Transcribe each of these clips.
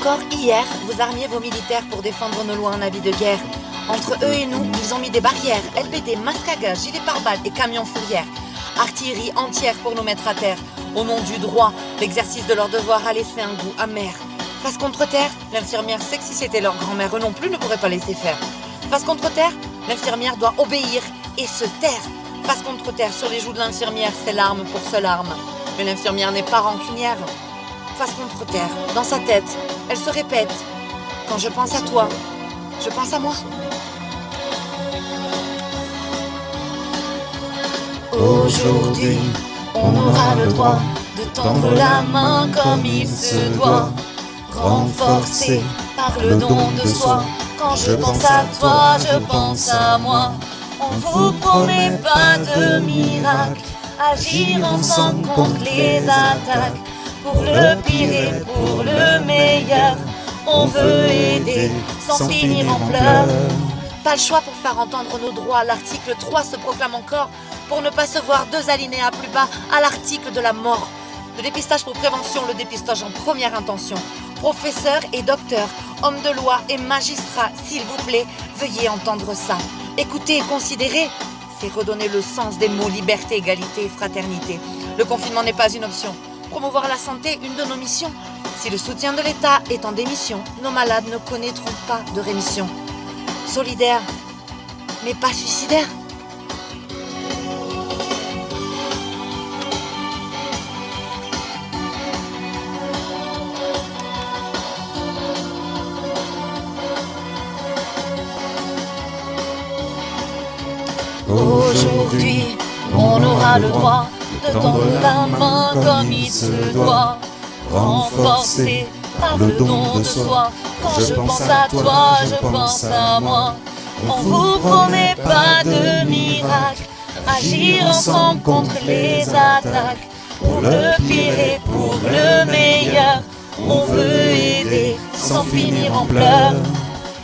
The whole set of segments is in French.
Encore hier, vous armiez vos militaires pour défendre nos lois en habit de guerre. Entre eux et nous, ils ont mis des barrières, LBD, masques à gaz, gilets pare-balles et camions fourrières. Artillerie entière pour nous mettre à terre. Au nom du droit, l'exercice de leur devoir a laissé un goût amer. Face contre terre, l'infirmière sait que si c'était leur grand-mère, eux non plus ne pourraient pas laisser faire. Face contre terre, l'infirmière doit obéir et se taire. Face contre terre, sur les joues de l'infirmière, c'est l'arme pour seule arme. Mais l'infirmière n'est pas rancunière. Face contre terre, dans sa tête, elle se répète. Quand je pense à toi, je pense à moi. Aujourd'hui, on aura le droit de tendre la main comme il se doit, renforcé par le don de soi. Quand je pense à toi, je pense à moi. On vous promet pas de miracle, agir ensemble contre les attaques. Pour le pire et pour le meilleur, on veut aider sans finir en pleurs. Pas le choix pour faire entendre nos droits. L'article 3 se proclame encore pour ne pas se voir 2 alinéas plus bas à l'article de la mort. Le dépistage pour prévention, le dépistage en première intention. Professeurs et docteurs, hommes de loi et magistrats, s'il vous plaît, veuillez entendre ça. Écoutez et considérez, c'est redonner le sens des mots liberté, égalité et fraternité. Le confinement n'est pas une option. Promouvoir la santé, une de nos missions. Si le soutien de l'État est en démission, nos malades ne connaîtront pas de rémission. Solidaire, mais pas suicidaire. Aujourd'hui, on aura le droit de tendre la main comme il se doit, renforcé par le don de soi. Quand je pense à toi, je pense à moi. On vous promet pas de miracle, agir ensemble contre les attaques. Pour le pire et pour le meilleur, on veut aider sans finir en pleurs.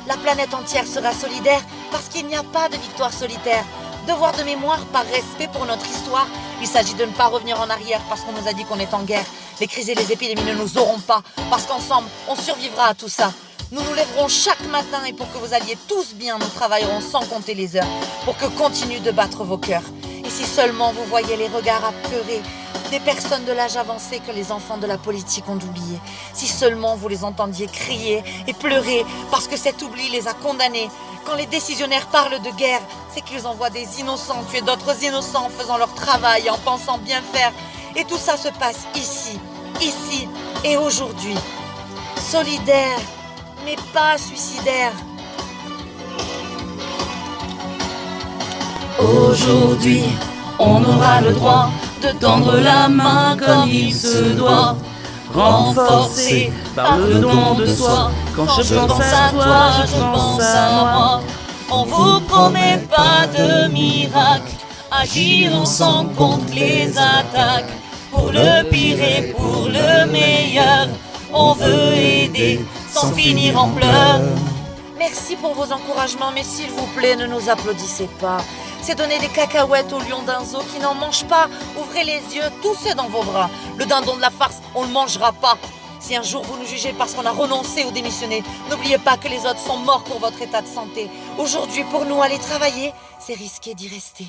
La planète entière sera solidaire parce qu'il n'y a pas de victoire solitaire. Devoir de mémoire par respect pour notre histoire. Il s'agit de ne pas revenir en arrière parce qu'on nous a dit qu'on est en guerre. Les crises et les épidémies ne nous auront pas parce qu'ensemble, on survivra à tout ça. Nous nous lèverons chaque matin et pour que vous alliez tous bien, nous travaillerons sans compter les heures pour que continuent de battre vos cœurs. Et si seulement vous voyez les regards apeurés des personnes de l'âge avancé que les enfants de la politique ont oublié. Si seulement vous les entendiez crier et pleurer parce que cet oubli les a condamnés. Quand les décisionnaires parlent de guerre, c'est qu'ils envoient des innocents tuer d'autres innocents en faisant leur travail et en pensant bien faire. Et tout ça se passe ici et aujourd'hui. Solidaire, mais pas suicidaire. Aujourd'hui, on aura le droit de tendre la main comme il se doit, renforcé par le don de soi. Quand je pense à toi, je pense à moi. On vous promet pas de miracle, agir ensemble contre les attaques. Pour le pire et pour le meilleur, on veut aider sans finir en pleurs. Merci pour vos encouragements, mais s'il vous plaît, ne nous applaudissez pas. C'est donner des cacahuètes au lion d'un zoo qui n'en mange pas. Ouvrez les yeux, tout c'est dans vos bras. Le dindon de la farce, on ne le mangera pas. Si un jour vous nous jugez parce qu'on a renoncé ou démissionné, n'oubliez pas que les autres sont morts pour votre état de santé. Aujourd'hui, pour nous, aller travailler, c'est risquer d'y rester.